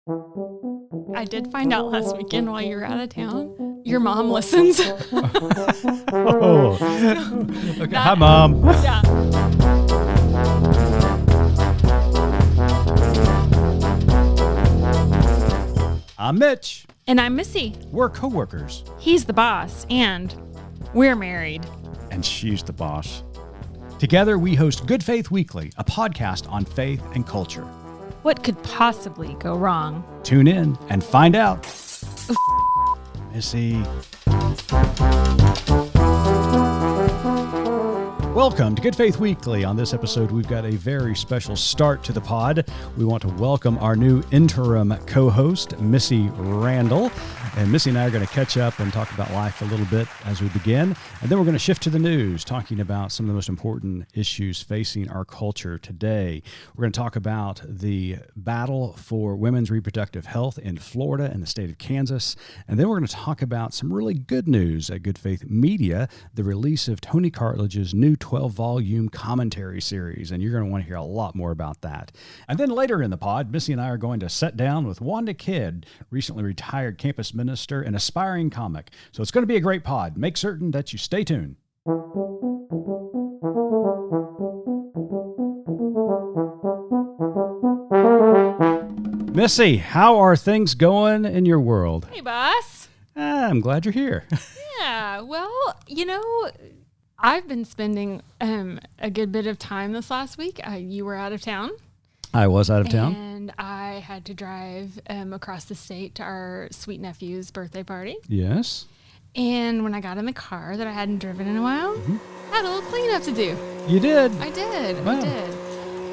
I did find out last weekend while you were out of town, your mom listens. Oh. Okay. Hi, Mom. Yeah. I'm Mitch. And I'm Missy. We're coworkers. He's the boss, and we're married. And she's the boss. Together, we host Good Faith Weekly, a podcast on faith and culture. What could possibly go wrong? Tune in and find out. Missy. Welcome to Good Faith Weekly. On this episode, we've got a very special start to the pod. We want to welcome our new interim co-host, Missy Randall. And Missy and I are going to catch up and talk about life a little bit as we begin. And then we're going to shift to the news, talking about some of the most important issues facing our culture today. We're going to talk about the battle for women's reproductive health in Florida and the state of Kansas. And then we're going to talk about some really good news at Good Faith Media, the release of Tony Cartledge's new 12-volume commentary series. And you're going to want to hear a lot more about that. And then later in the pod, Missy and I are going to sit down with Wanda Kidd, recently retired campus minister and aspiring comic. So it's going to be a great pod. Make certain that you stay tuned. Missy, how are things going in your world? Hey, boss. I'm glad you're here. Yeah, well, I've been spending a good bit of time this last week. You were out of town. I was out of town. And I had to drive across the state to our sweet nephew's birthday party. Yes. And when I got in the car that I hadn't driven in a while, I had a little cleanup to do. You did? I did. Wow. I did.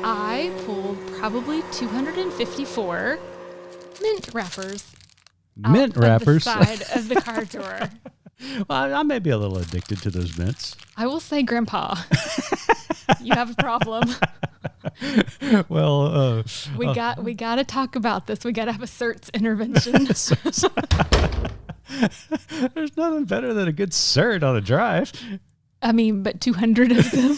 I pulled probably 254 mint wrappers Mint out wrappers? of the side of the car door. Well, I may be a little addicted to those mints. I will say, Grandpa, you have a problem. Well, we got to talk about this. We got to have a Certs intervention. There's nothing better than a good cert on a drive. I mean, but 200 of them.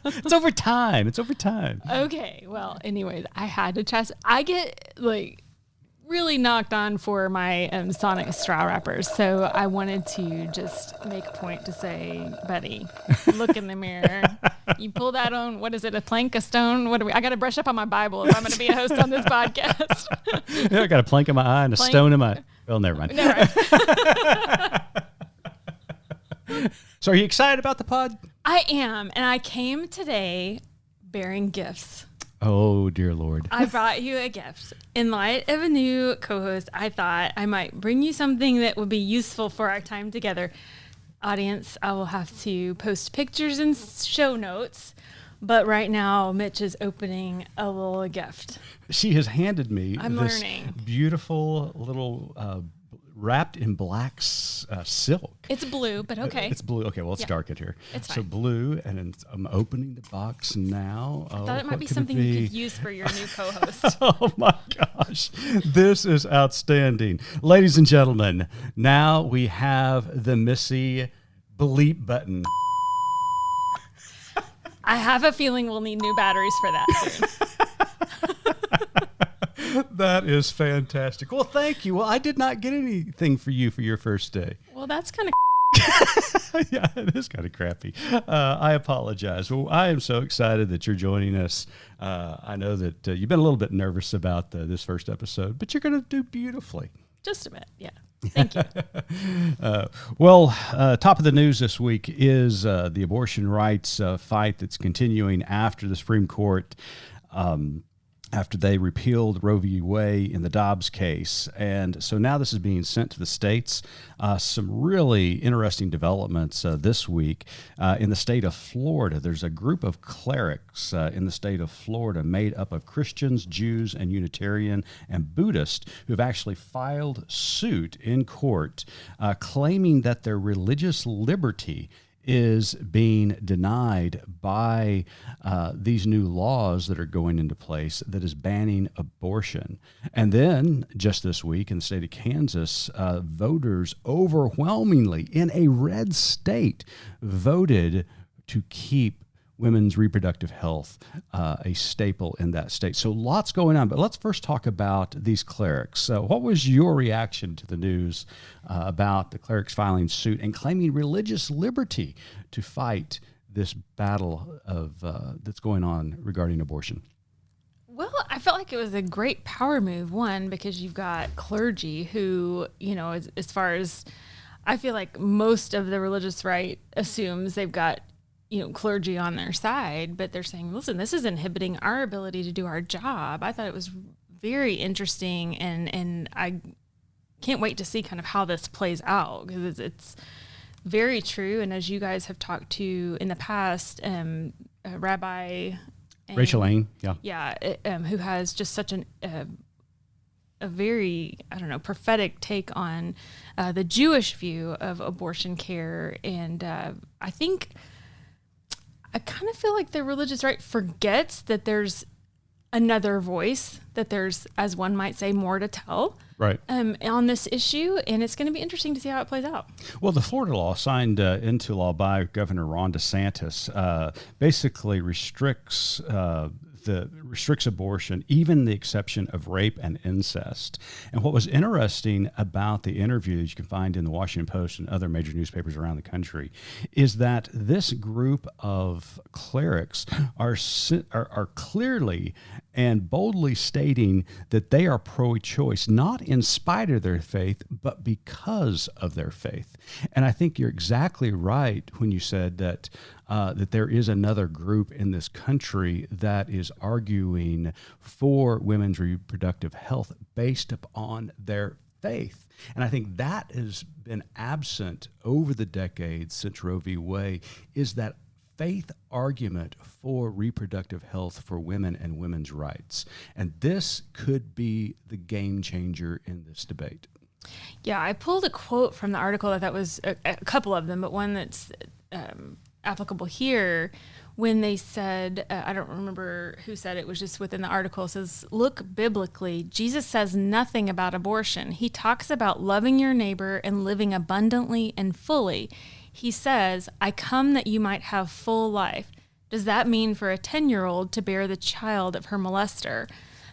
It's over time. It's over time. Okay. Well, anyways, I had to test. I get really knocked on for my Sonic straw wrappers. So I wanted to just make a point to say, buddy, look in the mirror. You pull that on, what is it, a plank, a stone? I got to brush up on my Bible if I'm going to be a host on this podcast. Yeah, I got a plank in my eye and a stone in my... Well, never mind. So are you excited about the pod? I am. And I came today bearing gifts. Oh, dear Lord. I brought you a gift. In light of a new co-host, I thought I might bring you something that would be useful for our time together. Audience, I will have to post pictures and show notes, but right now Mitch is opening a little gift. She has handed me this learning. Beautiful little wrapped in black silk. It's blue, but okay. It's blue. Okay, well, it's dark in here. It's fine. So blue, and I'm opening the box now. I thought it might be something you could use for your new co-host. Oh, my gosh. This is outstanding. Ladies and gentlemen, now we have the Missy bleep button. I have a feeling we'll need new batteries for that soon. That is fantastic. Well, thank you. Well, I did not get anything for you for your first day. Well, that's kind of Yeah, it is kind of crappy. I apologize. Well, I am so excited that you're joining us. I know that you've been a little bit nervous about this first episode, but you're going to do beautifully. just a bit. Yeah. Thank you. Top of the news this week is the abortion rights fight that's continuing after the Supreme Court, after they repealed Roe v. Wade in the Dobbs case. And so now this is being sent to the states. Some really interesting developments this week in the state of Florida. There's a group of clerics in the state of Florida made up of Christians, Jews, and Unitarian and Buddhist who've actually filed suit in court claiming that their religious liberty is being denied by these new laws that are going into place that is banning abortion. And then just this week in the state of Kansas, voters overwhelmingly in a red state voted to keep women's reproductive health a staple in that state. So lots going on, but let's first talk about these clerics. So what was your reaction to the news about the clerics filing suit and claiming religious liberty to fight this battle of that's going on regarding abortion? Well, I felt like it was a great power move, one, because you've got clergy who, as far as I feel like most of the religious right assumes they've got, clergy on their side, but they're saying, listen, this is inhibiting our ability to do our job. I thought it was very interesting, and I can't wait to see kind of how this plays out, because it's very true. And as you guys have talked to in the past, Rabbi Rachel Lane, who has just such a very, prophetic take on the Jewish view of abortion care. And I kind of feel like the religious right forgets that there's another voice, that there's, as one might say, more to tell on this issue. And it's going to be interesting to see how it plays out. Well, the Florida law signed into law by Governor Ron DeSantis basically restricts abortion, even the exception of rape and incest. And what was interesting about the interview that you can find in the Washington Post and other major newspapers around the country is that this group of clerics are clearly and boldly stating that they are pro-choice, not in spite of their faith, but because of their faith. And I think you're exactly right when you said that that there is another group in this country that is arguing for women's reproductive health based upon their faith. And I think that has been absent over the decades since Roe v. Wade, is that faith argument for reproductive health for women and women's rights. And this could be the game changer in this debate. Yeah, I pulled a quote from the article that was a couple of them, but one that's applicable here, when they said, I don't remember who said it, was just within the article, it says, look biblically, Jesus says nothing about abortion. He talks about loving your neighbor and living abundantly and fully. He says, I come that you might have full life. Does that mean for a 10-year-old to bear the child of her molester,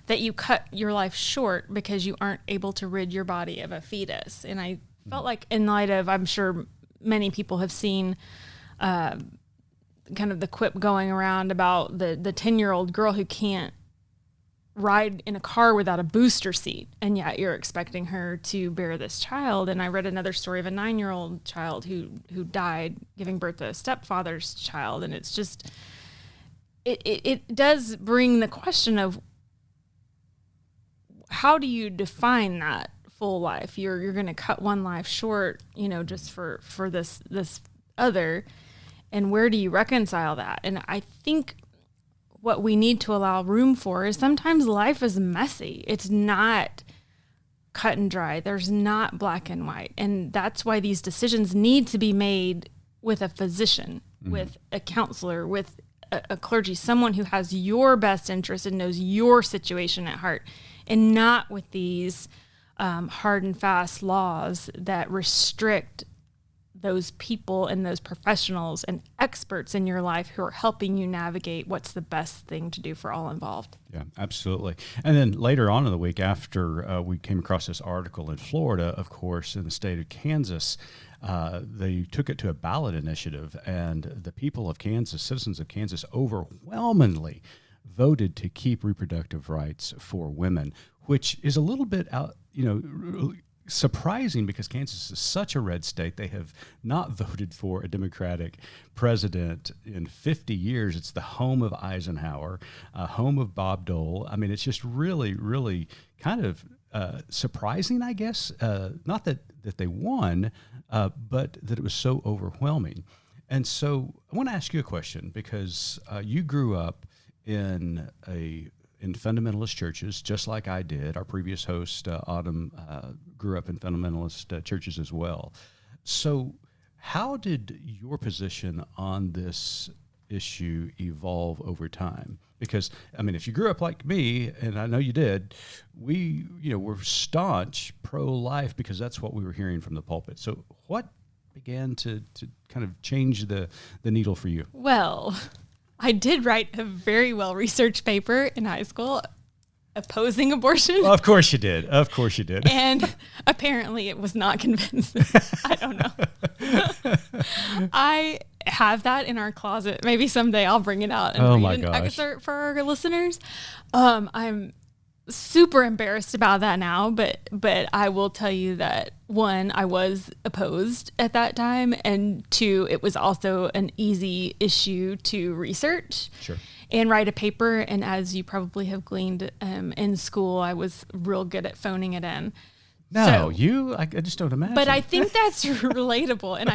that you cut your life short because you aren't able to rid your body of a fetus? And I felt like, in light of, I'm sure many people have seen kind of the quip going around about the 10-year-old girl who can't ride in a car without a booster seat, and yet you're expecting her to bear this child. And I read another story of a 9-year-old child who died giving birth to a stepfather's child. And it's just, it does bring the question of, how do you define that full life? You're going to cut one life short, just for this other. And where do you reconcile that? And I think what we need to allow room for is sometimes life is messy. It's not cut and dry. There's not black and white. And that's why these decisions need to be made with a physician, with a counselor, with a clergy, someone who has your best interest and knows your situation at heart, and not with these hard and fast laws that restrict those people and those professionals and experts in your life who are helping you navigate what's the best thing to do for all involved. Yeah, absolutely. And then later on in the week, after we came across this article in Florida, of course, in the state of Kansas, they took it to a ballot initiative, and the people of Kansas, citizens of Kansas, overwhelmingly voted to keep reproductive rights for women, which is a little bit out, surprising, because Kansas is such a red state. They have not voted for a Democratic president in 50 years. It's the home of Eisenhower, home of Bob Dole. I mean, it's just really, really kind of surprising, I guess. Not that they won, but that it was so overwhelming. And so I want to ask you a question, because you grew up in fundamentalist churches, just like I did. Our previous host, Autumn, grew up in fundamentalist churches as well. So how did your position on this issue evolve over time? Because, I mean, if you grew up like me, and I know you did, we, were staunch pro-life because that's what we were hearing from the pulpit. So what began to kind of change the needle for you? Well, I did write a very well-researched paper in high school opposing abortion. Well, of course you did. Of course you did. And apparently it was not convincing. I don't know. I have that in our closet. Maybe someday I'll bring it out and read an excerpt for our listeners. I'm super embarrassed about that now, but I will tell you that, one, I was opposed at that time, and two, it was also an easy issue to research. Sure. And write a paper. And as you probably have gleaned in school, I was real good at phoning it in. No, I just don't imagine. But I think that's relatable. And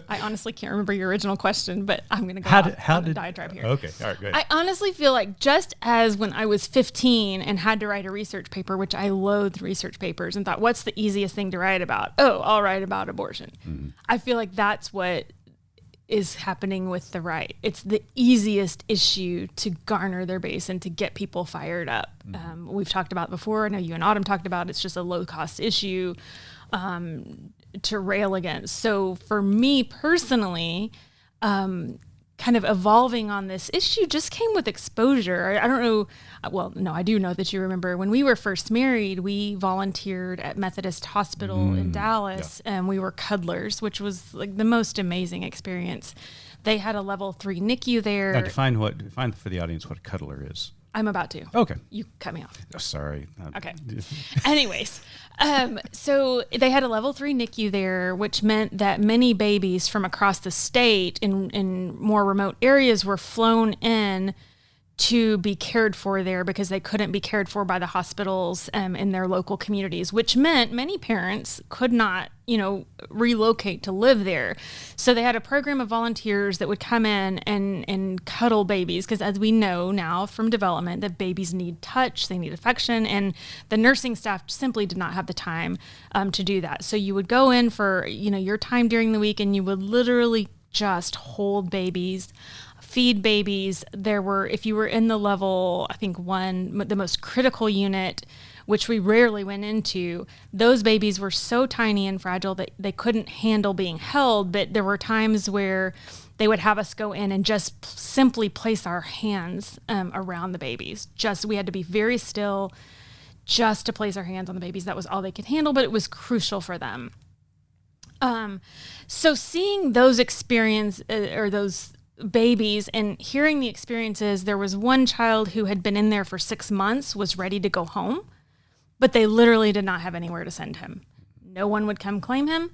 I honestly can't remember your original question, but I'm going to go on a diatribe here. Okay, all right, good. I honestly feel like just as when I was 15 and had to write a research paper, which I loathed research papers and thought, what's the easiest thing to write about? Oh, I'll write about abortion. Mm-hmm. I feel like that's what is happening with the right. It's the easiest issue to garner their base and to get people fired up. We've talked about before. I know you and Autumn talked about it's just a low cost issue to rail against. So for me personally, kind of evolving on this issue just came with exposure. I don't know. Well, no, I do know that you remember when we were first married, we volunteered at Methodist Hospital in Dallas, and we were cuddlers, which was like the most amazing experience. They had a level 3 NICU there. Now define for the audience what a cuddler is. I'm about to. Okay. You cut me off. Oh, sorry. Okay. Anyways, so they had a level 3 NICU there, which meant that many babies from across the state in more remote areas were flown in to be cared for there because they couldn't be cared for by the hospitals in their local communities, which meant many parents could not, relocate to live there. So they had a program of volunteers that would come in and cuddle babies, because as we know now from development, that babies need touch, they need affection, and the nursing staff simply did not have the time to do that. So you would go in for, your time during the week, and you would literally just hold babies, feed babies. If you were in the level, I think the most critical unit, which we rarely went into, those babies were so tiny and fragile that they couldn't handle being held. But there were times where they would have us go in and just simply place our hands around the babies. We had to be very still just to place our hands on the babies. That was all they could handle, but it was crucial for them. So seeing those those babies and hearing the experiences, there was one child who had been in there for 6 months, was ready to go home, but they literally did not have anywhere to send him. No one would come claim him.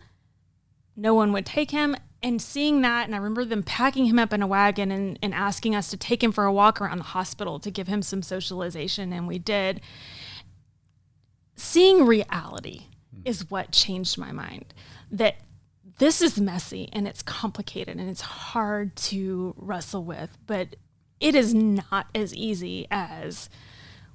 No one would take him. And seeing that, and I remember them packing him up in a wagon and asking us to take him for a walk around the hospital to give him some socialization, and we did. Seeing reality is what changed my mind. That this is messy and it's complicated and it's hard to wrestle with, but it is not as easy as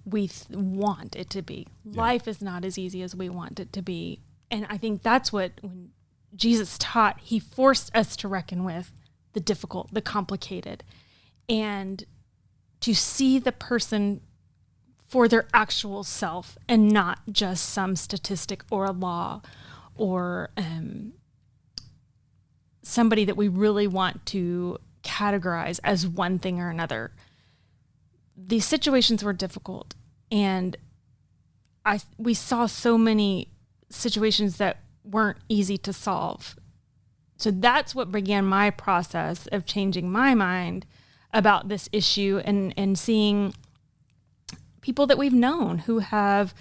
we want it to be. Yeah. Life is not as easy as we want it to be. And I think that's what, when Jesus taught, he forced us to reckon with the difficult, the complicated, and to see the person for their actual self and not just some statistic or a law or somebody that we really want to categorize as one thing or another. These situations were difficult, and we saw so many situations that weren't easy to solve. So that's what began my process of changing my mind about this issue and seeing people that we've known who have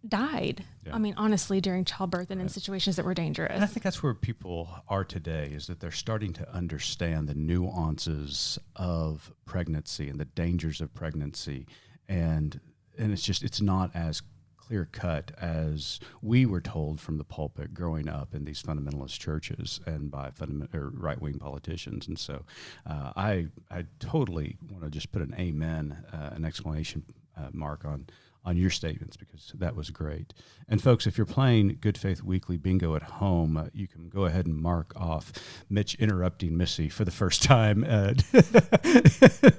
died. Yeah. I mean, honestly, during childbirth and in situations that were dangerous. And I think that's where people are today, is that they're starting to understand the nuances of pregnancy and the dangers of pregnancy. And it's not as clear cut as we were told from the pulpit growing up in these fundamentalist churches and by right-wing politicians. And so I totally want to just put an amen, an exclamation mark on on your statements, because that was great. And folks, if you're playing Good Faith Weekly Bingo at home, you can go ahead and mark off Mitch interrupting Missy for the first time at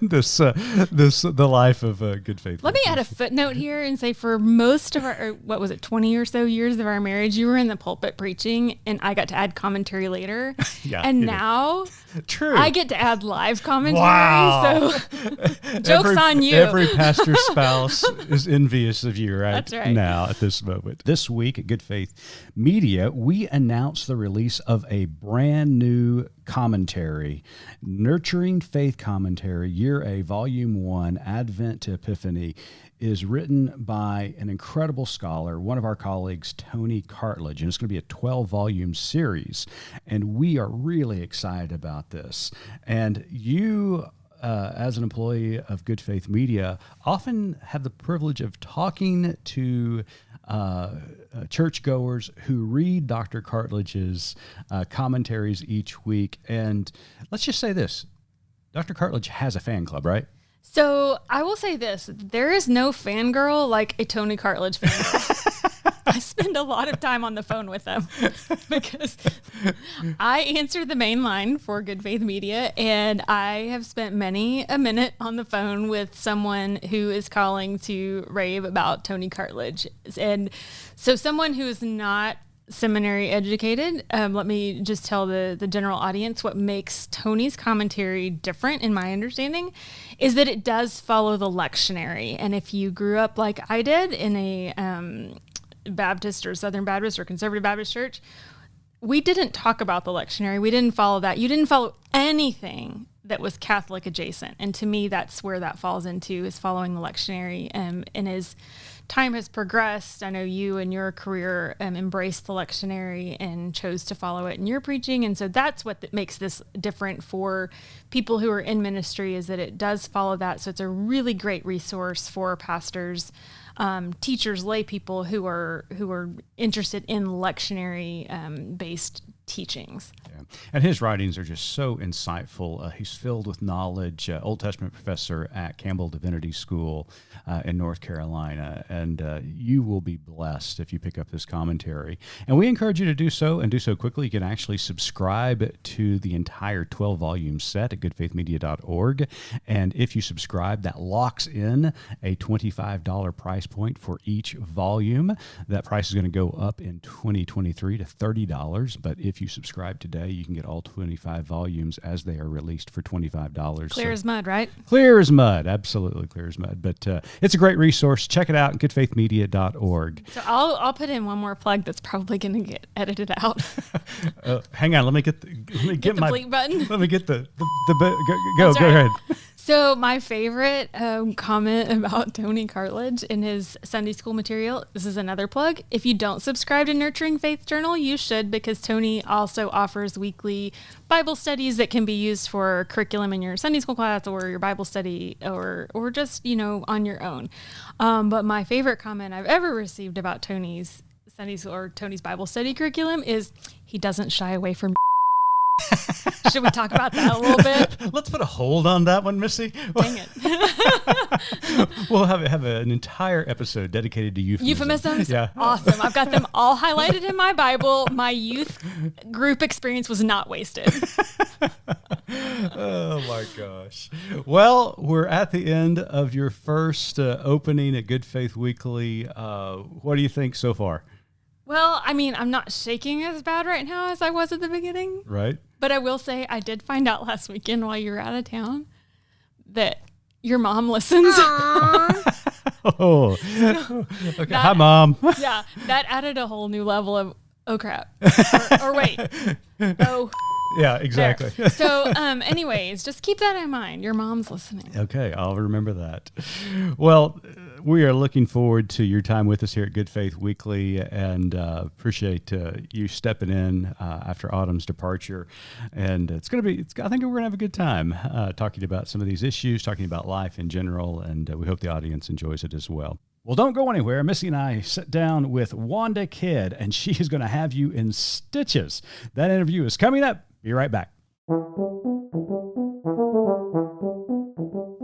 the life of Good Faith. Let me add a footnote here and say, for most of our, 20 or so years of our marriage, you were in the pulpit preaching, and I got to add commentary later. Yeah, and now true, I get to add live commentary. Wow. So joke's on you. Every pastor's spouse is envious of you That's right. now at this moment. This week at Good Faith Media, we announced the release of a brand new commentary, Nurturing Faith Commentary, Year A, Volume 1, Advent to Epiphany, is written by an incredible scholar, one of our colleagues, Tony Cartledge, and it's going to be a 12-volume series, and we are really excited about this. And you, as an employee of Good Faith Media, often have the privilege of talking to churchgoers who read Dr. Cartledge's commentaries each week. And let's just say this, Dr. Cartledge has a fan club, right? So I will say this, there is no fangirl like a Tony Cartledge fangirl. I spend a lot of time on the phone with them because I answer the main line for Good Faith Media, and I have spent many a minute on the phone with someone who is calling to rave about Tony Cartledge. And so someone who is not seminary educated, let me just tell the general audience what makes Tony's commentary different, in my understanding, is that it does follow the lectionary. And if you grew up like I did in a Baptist or Southern Baptist or Conservative Baptist church, we didn't talk about the lectionary. We didn't follow that. You didn't follow anything that was Catholic adjacent. And to me, that's where that falls into, is following the lectionary. And as time has progressed, I know you and your career embraced the lectionary and chose to follow it in your preaching. And so that's what makes this different for people who are in ministry, is that it does follow that. So it's a really great resource for pastors, teachers, lay people who are interested in lectionary based teachings. Yeah. And his writings are just so insightful. He's filled with knowledge, Old Testament professor at Campbell Divinity School in North Carolina. And you will be blessed if you pick up this commentary. And we encourage you to do so, and do so quickly. You can actually subscribe to the entire 12-volume set at goodfaithmedia.org. And if you subscribe, that locks in a $25 price point for each volume. That price is going to go up in 2023 to $30. But if you subscribe today, you can get all 25 volumes as they are released for $25. Clear as mud, right? Clear as mud. Absolutely clear as mud. But it's a great resource. Check it out at goodfaithmedia.org. So I'll put in one more plug that's probably going to get edited out. Hang on. Let me get the my bleep button. Let me get the go ahead. So my favorite comment about Tony Cartledge in his Sunday school material, this is another plug. If you don't subscribe to Nurturing Faith Journal, you should, because Tony also offers weekly Bible studies that can be used for curriculum in your Sunday school class or your Bible study or just, on your own. But my favorite comment I've ever received about Tony's Sunday school or Tony's Bible study curriculum is he doesn't shy away from Should we talk about that a little bit? Let's put a hold on that one, Missy. Dang it. We'll have an entire episode dedicated to euphemisms. Euphemisms? Yeah. Awesome. I've got them all highlighted in my Bible. My youth group experience was not wasted. Oh, my gosh. Well, we're at the end of your first opening at Good Faith Weekly. What do you think so far? Well, I'm not shaking as bad right now as I was at the beginning. Right. But I will say I did find out last weekend while you were out of town that your mom listens. Oh, okay. Hi, Mom. Yeah, that added a whole new level of, oh, crap. Or wait. Oh. Yeah, exactly. So anyways, just keep that in mind. Your mom's listening. Okay, I'll remember that. Well, we are looking forward to your time with us here at Good Faith Weekly, and appreciate you stepping in after Autumn's departure. And I think we're going to have a good time talking about some of these issues, talking about life in general, and we hope the audience enjoys it as well. Well, don't go anywhere. Missy and I sit down with Wanda Kidd, and she is going to have you in stitches. That interview is coming up. Be right back.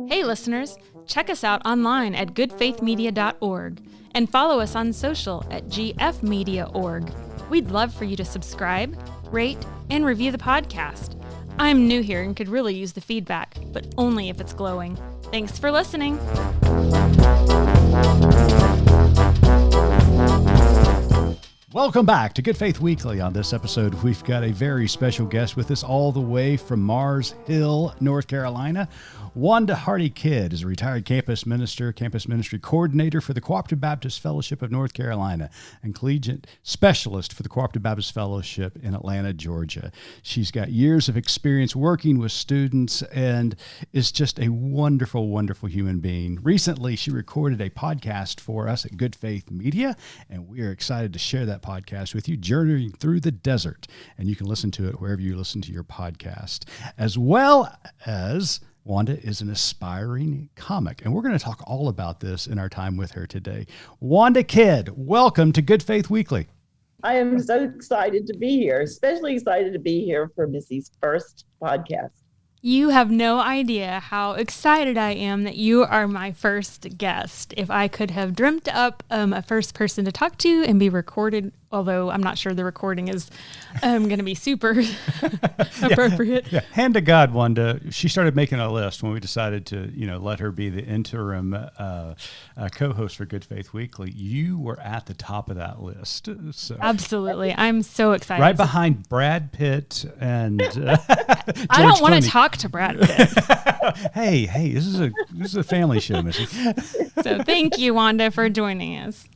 Hey, listeners. Check us out online at goodfaithmedia.org and follow us on social at gfmedia.org. We'd love for you to subscribe, rate, and review the podcast. I'm new here and could really use the feedback, but only if it's glowing. Thanks for listening. Welcome back to Good Faith Weekly. On this episode, we've got a very special guest with us all the way from Mars Hill, North Carolina. Wanda Kidd is a retired campus ministry coordinator for the Cooperative Baptist Fellowship of North Carolina and collegiate specialist for the Cooperative Baptist Fellowship in Atlanta, Georgia. She's got years of experience working with students and is just a wonderful, wonderful human being. Recently, she recorded a podcast for us at Good Faith Media, and we are excited to share that podcast with you, Journeying Through the Desert. And you can listen to it wherever you listen to your podcast, as well as Wanda is an aspiring comic, and we're going to talk all about this in our time with her today. Wanda Kidd, welcome to Good Faith Weekly. I am so excited to be here, especially excited to be here for Missy's first podcast. You have no idea how excited I am that you are my first guest. If I could have dreamt up a first person to talk to and be recorded, although I'm not sure the recording is going to be super appropriate. Yeah. Hand to God, Wanda. She started making a list when we decided to, let her be the interim co-host for Good Faith Weekly. You were at the top of that list. So. Absolutely. I'm so excited. Right behind Brad Pitt and I don't want to talk to Brad Pitt. Hey, this is a family show, Missy. So thank you, Wanda, for joining us.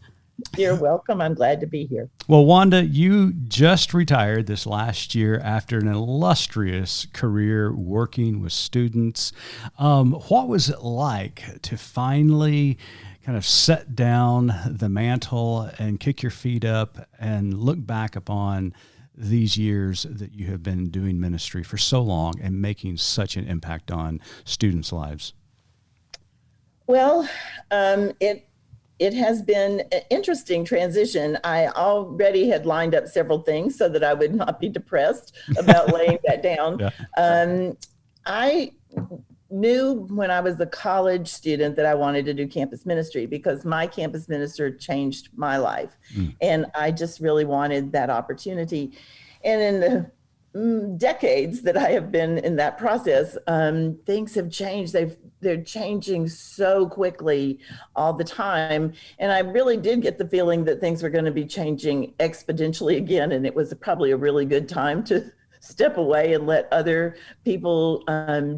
You're welcome. I'm glad to be here. Well, Wanda, you just retired this last year after an illustrious career working with students. What was it like to finally kind of set down the mantle and kick your feet up and look back upon these years that you have been doing ministry for so long and making such an impact on students' lives? Well, it has been an interesting transition. I already had lined up several things so that I would not be depressed about laying that down. Yeah. I knew when I was a college student that I wanted to do campus ministry because my campus minister changed my life. And I just really wanted that opportunity. And in the decades that I have been in that process, things have changed. They're changing so quickly all the time. And I really did get the feeling that things were going to be changing exponentially again. And it was probably a really good time to step away and let other people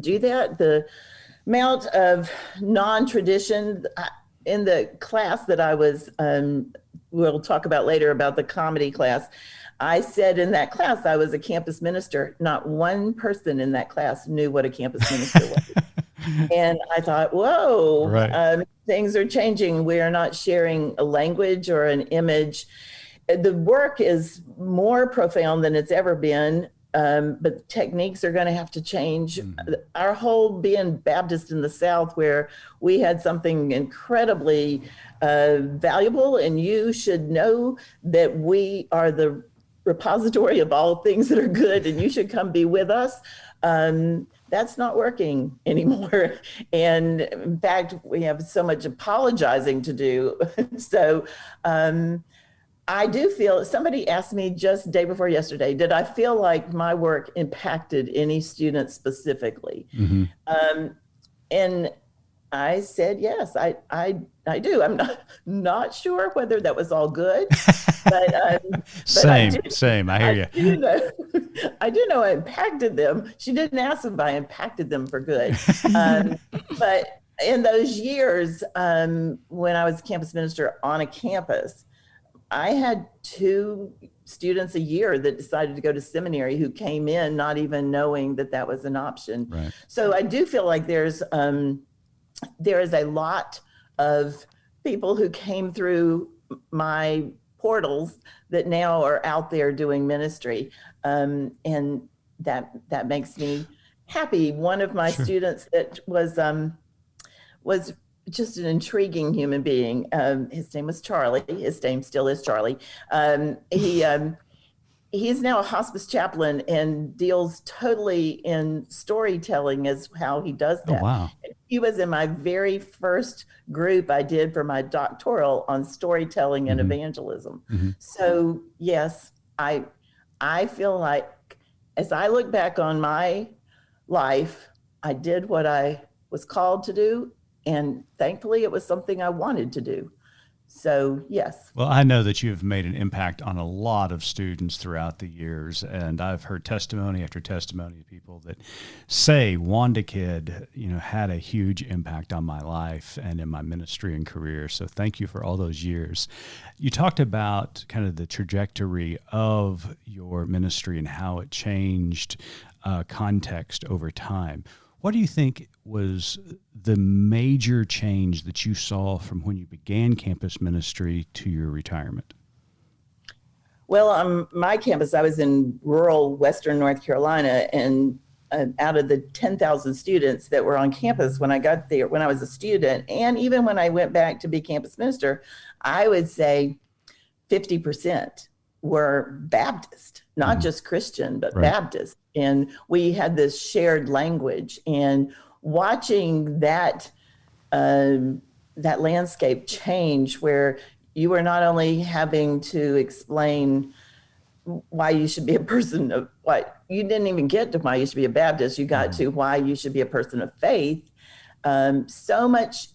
do that. The amount of non-tradition in the class that I was, we'll talk about later about the comedy class. I said in that class, I was a campus minister. Not one person in that class knew what a campus minister was. And I thought, whoa, right. Things are changing. We are not sharing a language or an image. The work is more profound than it's ever been, but techniques are going to have to change. Mm-hmm. Our whole being Baptist in the South, where we had something incredibly valuable, and you should know that we are the repository of all things that are good, and you should come be with us. That's not working anymore. And in fact, we have so much apologizing to do. So I do feel, somebody asked me just day before yesterday, did I feel like my work impacted any student specifically? Mm-hmm. And I said, yes, I do. I'm not sure whether that was all good, but same. I hear you. I do know I impacted them. She didn't ask if I impacted them for good. But in those years, when I was a campus minister on a campus, I had 2 students a year that decided to go to seminary who came in not even knowing that that was an option. Right. So I do feel like there is a lot of people who came through my portals that now are out there doing ministry. And that makes me happy. One of my students that was just an intriguing human being. His name was Charlie. His name still is Charlie. he's now a hospice chaplain and deals totally in storytelling as how he does that. Oh, wow. He was in my very first group I did for my doctoral on storytelling and evangelism. So yes, I feel like as I look back on my life, I did what I was called to do, and thankfully it was something I wanted to do. So, yes. Well, I know that you've made an impact on a lot of students throughout the years, and I've heard testimony after testimony of people that say Wanda Kidd, had a huge impact on my life and in my ministry and career. So thank you for all those years. You talked about kind of the trajectory of your ministry and how it changed context over time. What do you think was the major change that you saw from when you began campus ministry to your retirement? Well, on my campus, I was in rural Western North Carolina, and out of the 10,000 students that were on campus when I got there, when I was a student, and even when I went back to be campus minister, I would say 50% were Baptist, not just Christian, but Baptist. And we had this shared language, and watching that landscape change, where you were not only having to explain why you should be a person of what you didn't even get to why you should be a Baptist, you got to why you should be a person of faith. So much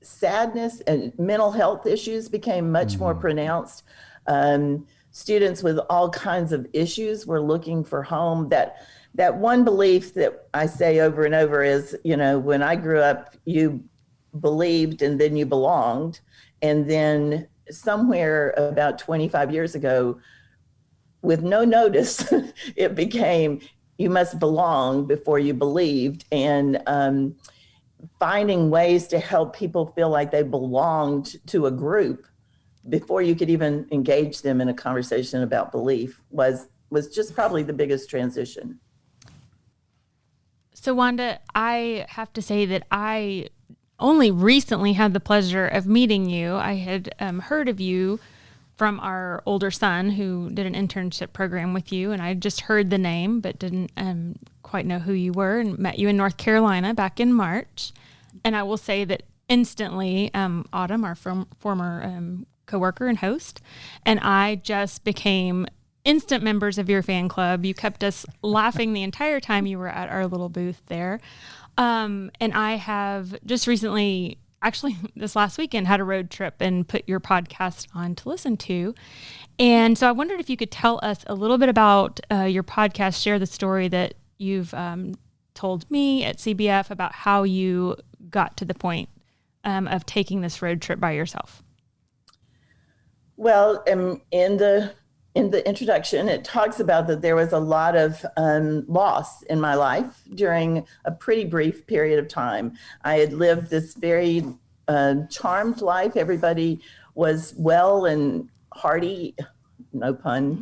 sadness and mental health issues became much more pronounced. Students with all kinds of issues were looking for home. That one belief that I say over and over is, when I grew up, you believed and then you belonged. And then somewhere about 25 years ago, with no notice, it became you must belong before you believed. And finding ways to help people feel like they belonged to a group before you could even engage them in a conversation about belief was just probably the biggest transition. So Wanda, I have to say that I only recently had the pleasure of meeting you. I had heard of you from our older son who did an internship program with you, and I just heard the name but didn't quite know who you were, and met you in North Carolina back in March. And I will say that instantly, Autumn, our former coworker and host, and I just became instant members of your fan club. You kept us laughing the entire time you were at our little booth there. And I have just recently, actually this last weekend, had a road trip and put your podcast on to listen to. And so I wondered if you could tell us a little bit about your podcast, share the story that you've told me at CBF about how you got to the point of taking this road trip by yourself. Well, in the introduction, it talks about that there was a lot of loss in my life during a pretty brief period of time. I had lived this very charmed life. Everybody was well and hearty. No pun.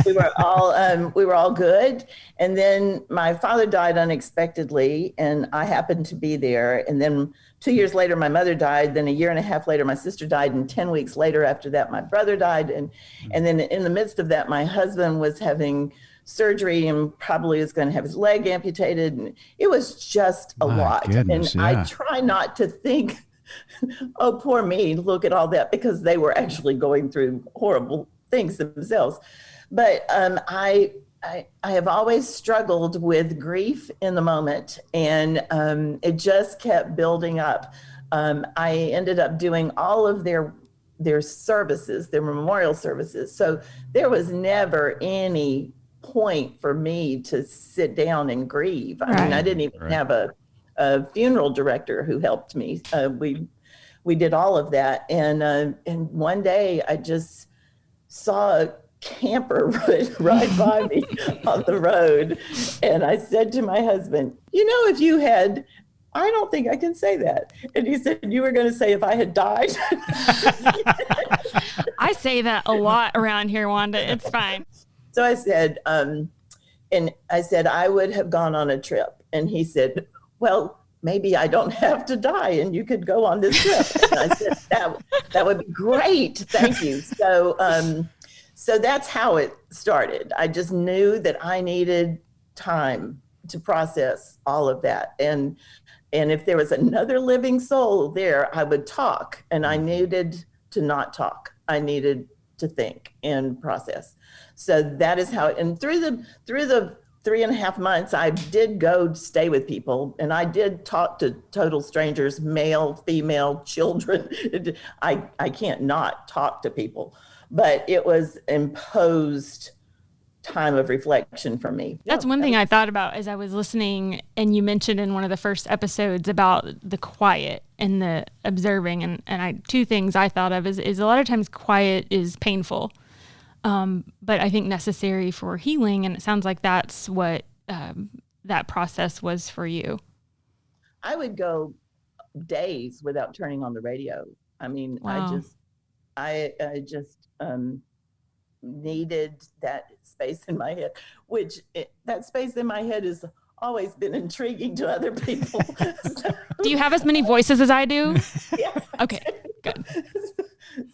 We were all good. And then my father died unexpectedly, and I happened to be there. And then 2 years later, my mother died. Then a year and a half later, my sister died. And 10 weeks later after that, my brother died. And then in the midst of that, my husband was having surgery and probably was going to have his leg amputated. And it was just a lot. Goodness, and I try not to think, oh, poor me, look at all that, because they were actually going through horrible things themselves. But I have always struggled with grief in the moment, and it just kept building up. I ended up doing all of their services, their memorial services. So there was never any point for me to sit down and grieve. I mean, I didn't even have a funeral director who helped me. We did all of that. And one day I just saw a camper ride by me on the road. And I said to my husband, if you had, I don't think I can say that. And he said, you were going to say if I had died. I say that a lot around here, Wanda. It's fine. So I said, I would have gone on a trip. And he said, well, maybe I don't have to die and you could go on this trip. And I said, that would be great. Thank you. So that's how it started. I just knew that I needed time to process all of that. And if there was another living soul there, I would talk, and I needed to not talk. I needed to think and process. So that is how, and through the 3.5 months, I did go stay with people, and I did talk to total strangers, male, female, children. I can't not talk to people, but it was imposed time of reflection for me. That's one thing I thought about as I was listening, and you mentioned in one of the first episodes about the quiet and the observing, and two things I thought of is a lot of times quiet is painful, but I think necessary for healing, and it sounds like that's what that process was for you. I would go days without turning on the radio. I mean, wow. I just needed that space in my head, that space in my head has always been intriguing to other people. Do you have as many voices as I do? Yeah. Okay, good.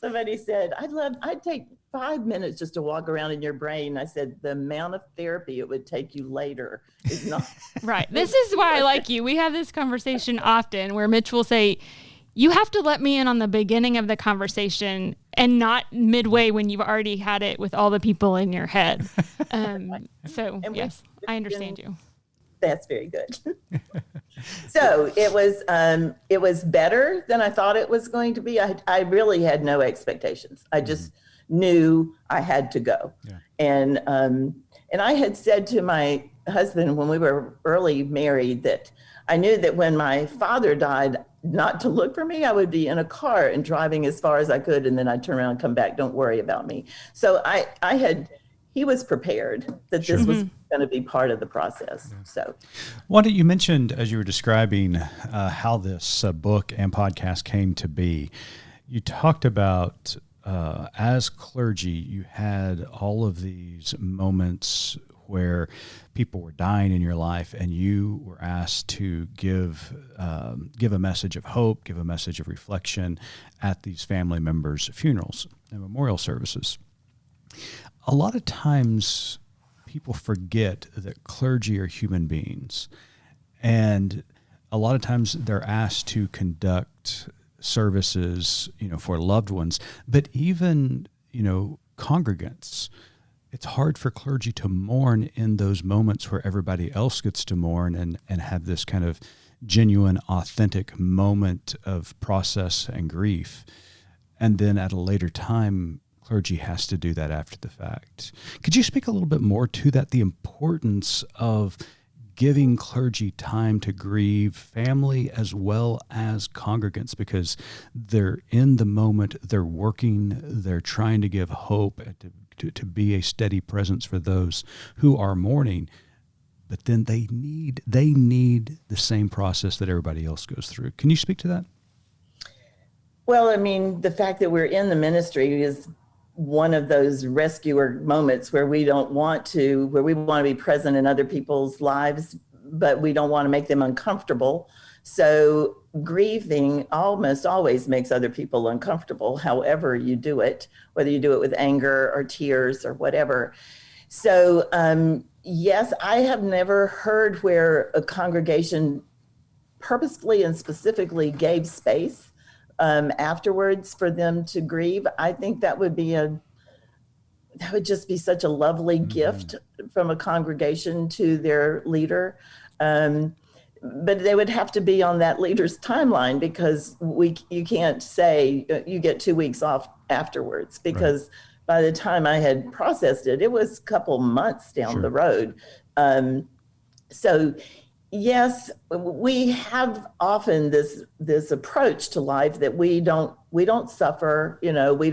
Somebody said, I'd take 5 minutes just to walk around in your brain. I said, the amount of therapy it would take you later is not. Right. This is why I like you. We have this conversation often where Mitch will say, you have to let me in on the beginning of the conversation and not midway when you've already had it with all the people in your head. So yes, I understand you. That's very good. So it was better than I thought it was going to be. I really had no expectations. I just knew I had to go. Yeah. And I had said to my husband when we were early married that I knew that when my father died, not to look for me. I would be in a car and driving as far as I could, and then I'd turn around and come back. Don't worry about me. So he was prepared that this was going to be part of the process. So, Wanda, you mentioned as you were describing how this book and podcast came to be, you talked about as clergy, you had all of these moments where people were dying in your life, and you were asked to give a message of hope, give a message of reflection at these family members' funerals and memorial services. A lot of times people forget that clergy are human beings, and a lot of times they're asked to conduct services, for loved ones, but even, congregants. It's hard for clergy to mourn in those moments where everybody else gets to mourn and have this kind of genuine, authentic moment of process and grief. And then at a later time, clergy has to do that after the fact. Could you speak a little bit more to that, the importance of giving clergy time to grieve family as well as congregants, because they're in the moment, they're working, they're trying to give hope and to be a steady presence for those who are mourning, but then they need the same process that everybody else goes through. Can you speak to that? Well, I mean, the fact that we're in the ministry is one of those rescuer moments where we want to be present in other people's lives, but we don't want to make them uncomfortable. So grieving almost always makes other people uncomfortable, however you do it, whether you do it with anger or tears or whatever. So, yes, I have never heard where a congregation purposefully and specifically gave space afterwards for them to grieve. I think that would just be such a lovely gift from a congregation to their leader. But they would have to be on that leader's timeline, because you can't say you get 2 weeks off afterwards, because by the time I had processed it, it was a couple months down the road. So yes, we have often this approach to life that we don't suffer, we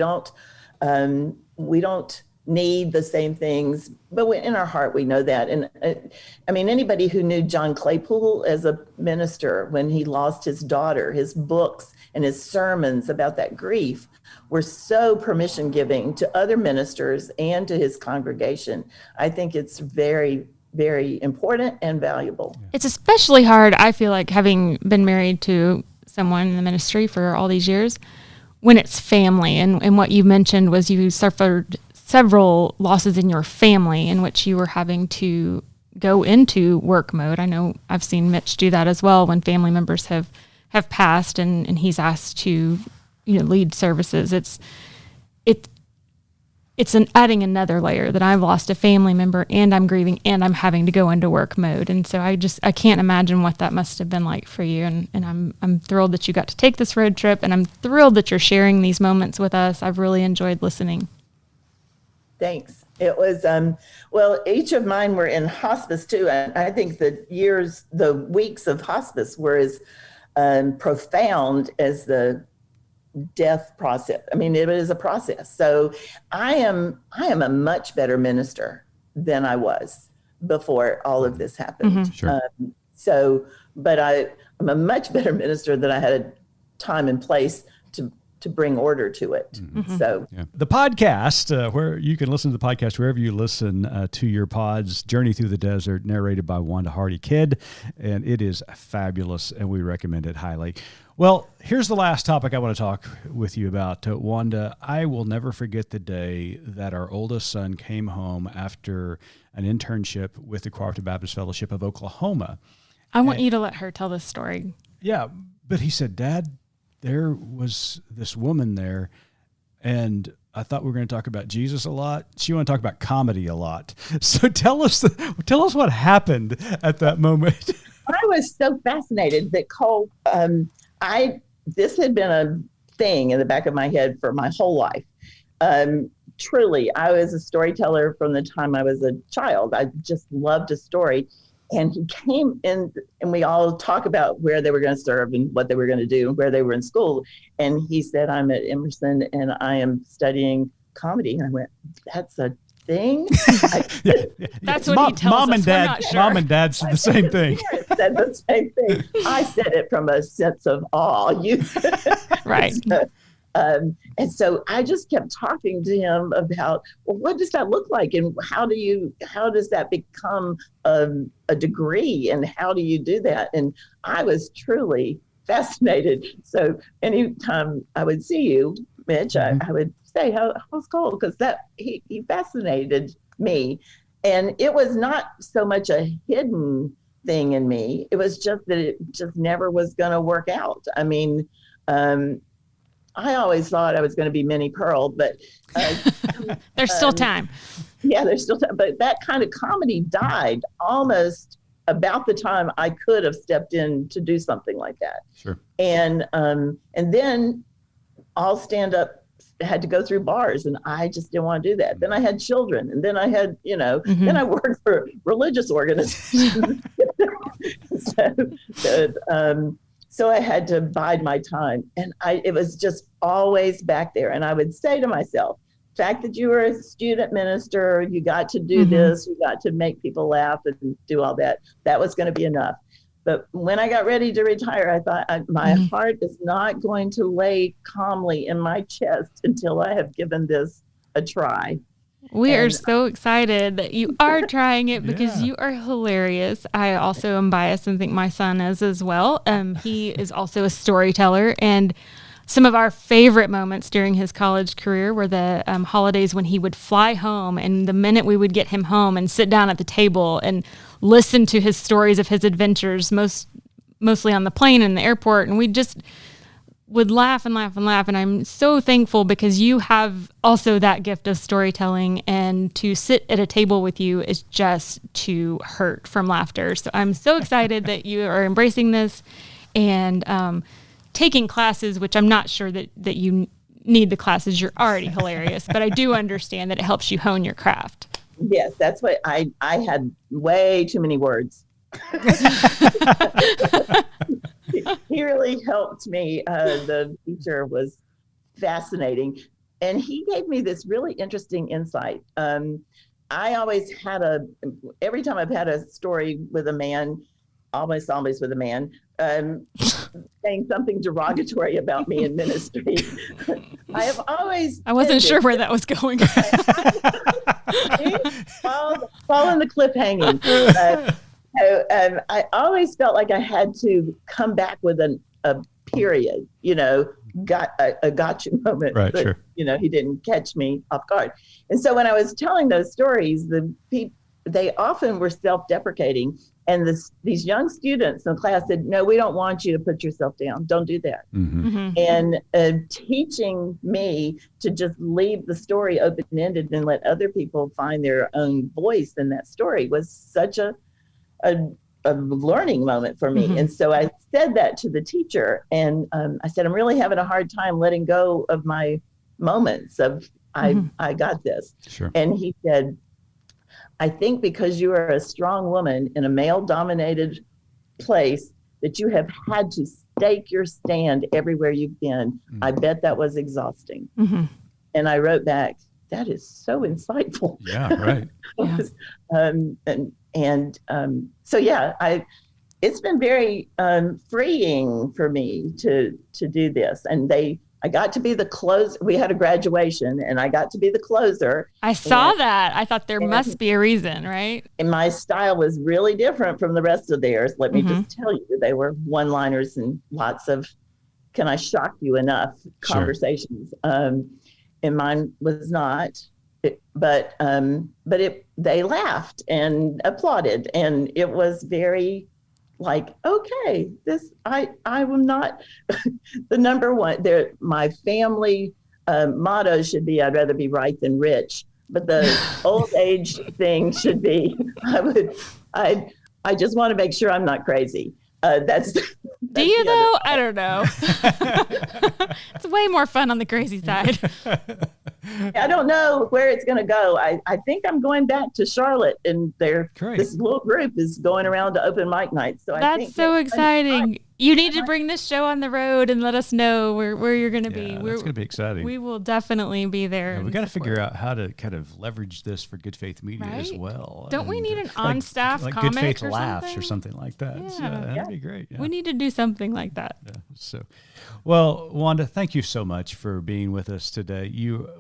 don't need the same things, but in our heart we know that. And I mean, anybody who knew John Claypool as a minister when he lost his daughter, his books and his sermons about that grief were so permission giving to other ministers and to his congregation. I think it's very, very important and valuable. It's especially hard, I feel like, having been married to someone in the ministry for all these years, when it's family. And what you mentioned was you suffered several losses in your family in which you were having to go into work mode. I know I've seen Mitch do that as well when family members have passed and he's asked to, lead services. It's adding another layer that I've lost a family member and I'm grieving and I'm having to go into work mode. And so I can't imagine what that must have been like for you. And I'm thrilled that you got to take this road trip, and I'm thrilled that you're sharing these moments with us. I've really enjoyed listening. Thanks. It was, well, each of mine were in hospice too. And I think the weeks of hospice were as profound as the death process. I mean, it is a process. So I am a much better minister than I was before all of this happened. Mm-hmm. Sure. But I'm a much better minister than I had a time and place to bring order to it. Mm-hmm. So the podcast, where you can listen to the podcast wherever you listen to your pods, Journey Through the Desert, narrated by Wanda Kidd, and it is fabulous, and we recommend it highly. Well, here's the last topic I want to talk with you about, Wanda. I will never forget the day that our oldest son came home after an internship with the Cooperative Baptist Fellowship of Oklahoma. I want you to let her tell this story. Yeah, but he said, "Dad, there was this woman there, and I thought we were going to talk about Jesus a lot. She wanted to talk about comedy a lot." So tell us what happened at that moment. I was so fascinated that Cole, this had been a thing in the back of my head for my whole life. Truly, I was a storyteller from the time I was a child. I just loved a story. And he came in, and we all talk about where they were going to serve and what they were going to do and where they were in school. And he said, "I'm at Emerson and I am studying comedy." And I went, "That's a thing?" That's what he tells Mom us. And Dad, sure. Mom and Dad said the same thing. Said the same thing. I said it from a sense of awe. Right. And so I just kept talking to him about, well, what does that look like? And how does that become a degree? And how do you do that? And I was truly fascinated. So anytime I would see you, Mitch, I would say, how's Cole? Because he fascinated me. And it was not so much a hidden thing in me. It was just that it just never was going to work out. I mean, I always thought I was going to be Minnie Pearl, but there's still time. Yeah, there's still time. But that kind of comedy died almost about the time I could have stepped in to do something like that. Sure. And then all stand-up had to go through bars, and I just didn't want to do that. Then I had children, and then I had, then I worked for religious organizations. So I had to bide my time, and it was just always back there. And I would say to myself, the fact that you were a student minister, you got to do this, you got to make people laugh and do all that, that was going to be enough. But when I got ready to retire, I thought my heart is not going to lay calmly in my chest until I have given this a try. We are so excited that you are trying it because you are hilarious. I also am biased and think my son is as well. He is also a storyteller, and some of our favorite moments during his college career were the holidays when he would fly home, and the minute we would get him home and sit down at the table and listen to his stories of his adventures, mostly on the plane and the airport, and we just would laugh and laugh and laugh. And I'm so thankful because you have also that gift of storytelling, and to sit at a table with you is just to hurt from laughter. So I'm so excited that you are embracing this and taking classes, which I'm not sure that you need the classes. You're already hilarious, but I do understand that it helps you hone your craft. Yes, that's what I had way too many words. He really helped me. The teacher was fascinating, and he gave me this really interesting insight. I always every time I've had a story with a man, almost always with a man, saying something derogatory about me in ministry, I wasn't sure where that was going. fall in the cliff hanging. I always felt like I had to come back with a period, got a gotcha moment. Right, but, sure. He didn't catch me off guard. And so when I was telling those stories, they often were self-deprecating. And these young students in the class said, no, we don't want you to put yourself down. Don't do that. Mm-hmm. And teaching me to just leave the story open-ended and let other people find their own voice in that story was such a learning moment for me. And so I said that to the teacher. And I said, I'm really having a hard time letting go of my moments of, I got this. Sure. And he said, I think because you are a strong woman in a male-dominated place that you have had to stake your stand everywhere you've been. I bet that was exhausting. And I wrote back, that is so insightful. Yeah, right. So yeah, it's been very freeing for me to do this. And I got to be the closer. We had a graduation and I got to be the closer. I saw that. I thought there must be a reason, right? And my style was really different from the rest of theirs. Let me just tell you, they were one-liners and lots of, can I shock you enough conversations. And mine was not, but they laughed and applauded. And it was very like, okay, I am not the number one. My family motto should be, I'd rather be right than rich. But the old age thing should be, I just want to make sure I'm not crazy. That's do you though? I don't know. It's way more fun on the crazy side. I don't know where it's going to go. I think I'm going back to Charlotte, and this little group is going around to open mic nights. So that's so exciting. You need to bring this show on the road and let us know where you're going to be. That's going to be exciting. We will definitely be there. We got to figure out how to kind of leverage this for Good Faith Media as well. Don't we need an on-staff like comic Good Faith or Laughs something? or something like that? Yeah. That'd be great. Yeah. We need to do something like that. Yeah. So, well, Wanda, thank you so much for being with us today.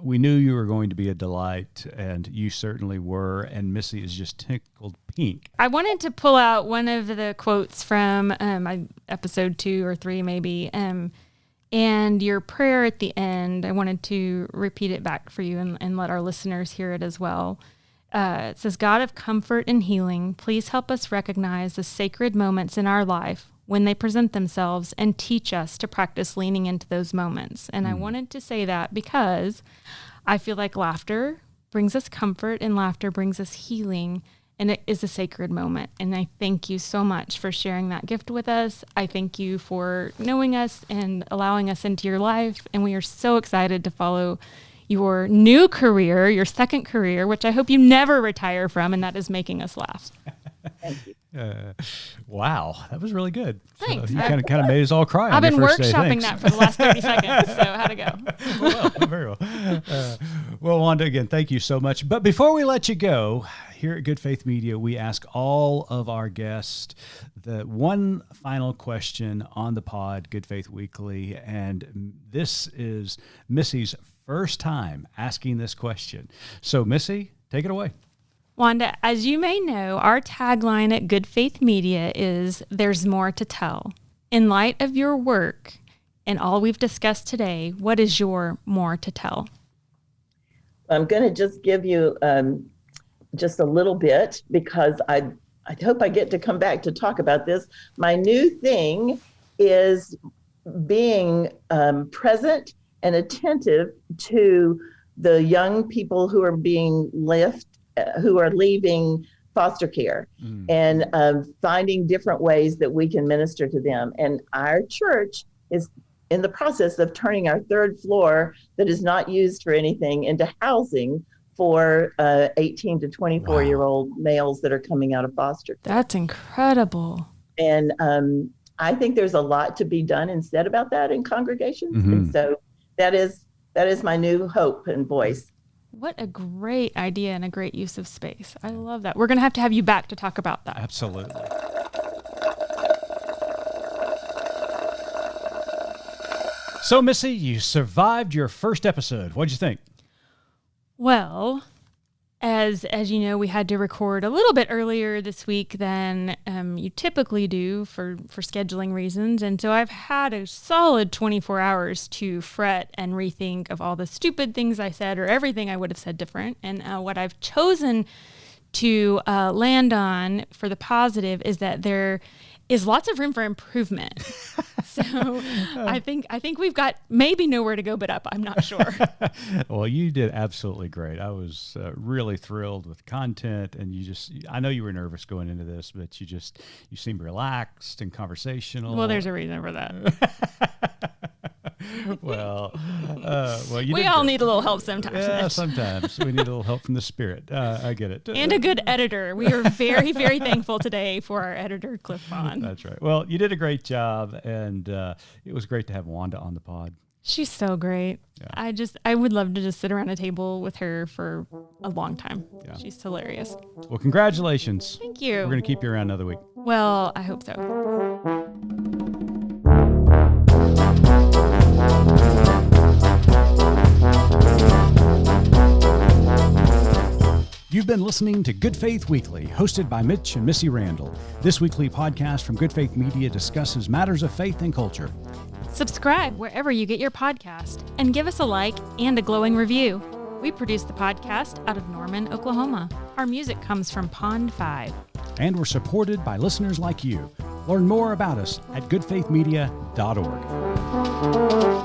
We knew you were going to be a delight, and you certainly were. And Missy is just tickled pink. I wanted to pull out one of the quotes from episode 2 or 3, maybe. And your prayer at the end, I wanted to repeat it back for you and let our listeners hear it as well. It says, God of comfort and healing, please help us recognize the sacred moments in our life when they present themselves and teach us to practice leaning into those moments. And I wanted to say that because I feel like laughter brings us comfort and laughter brings us healing. And it is a sacred moment. And I thank you so much for sharing that gift with us. I thank you for knowing us and allowing us into your life. And we are so excited to follow your new career, your second career, which I hope you never retire from. And that is making us laugh. Thank you. Wow, that was really good. Thanks. You kind of made us all cry. I've been workshopping workshopping that for the last 30 seconds. So how'd it go? Well, very well. Well, Wanda, again, thank you so much. But before we let you go, here at Good Faith Media, we ask all of our guests the one final question on the pod, Good Faith Weekly. And this is Missy's first time asking this question. So, Missy, take it away. Wanda, as you may know, our tagline at Good Faith Media is "There's more to tell." In light of your work and all we've discussed today, what is your more to tell? I'm going to just give you just a little bit because I hope I get to come back to talk about this. My new thing is being present and attentive to the young people who are being who are leaving foster care and finding different ways that we can minister to them. And our church is in the process of turning our third floor that is not used for anything into housing for 18 to 24-year-old males that are coming out of foster care. That's incredible. And I think there's a lot to be done and said about that in congregations. And so that is my new hope and voice. What a great idea and a great use of space. I love that. We're going to have you back to talk about that. Absolutely. So, Missy, you survived your first episode. What'd you think? Well, as you know, we had to record a little bit earlier this week than you typically do for scheduling reasons. And so I've had a solid 24 hours to fret and rethink of all the stupid things I said or everything I would have said different. And what I've chosen to land on for the positive is that there is lots of room for improvement. So I think we've got maybe nowhere to go but up. I'm not sure. Well, you did absolutely great. I was really thrilled with content, and I know you were nervous going into this, but you seemed relaxed and conversational. Well, there's a reason for that. Well, we all need a little help sometimes. Yeah, sometimes we need a little help from the Spirit. I get it. And a good editor. We are very, very thankful today for our editor, Cliff Vaughn. That's right. Well, you did a great job, and it was great to have Wanda on the pod. She's so great. Yeah. I would love to just sit around a table with her for a long time. Yeah. She's hilarious. Well, congratulations. Thank you. We're going to keep you around another week. Well, I hope so. You've been listening to Good Faith Weekly, hosted by Mitch and Missy Randall. This weekly podcast from Good Faith Media discusses matters of faith and culture. Subscribe wherever you get your podcast and give us a like and a glowing review. We produce the podcast out of Norman, Oklahoma. Our music comes from Pond 5. And we're supported by listeners like you. Learn more about us at goodfaithmedia.org.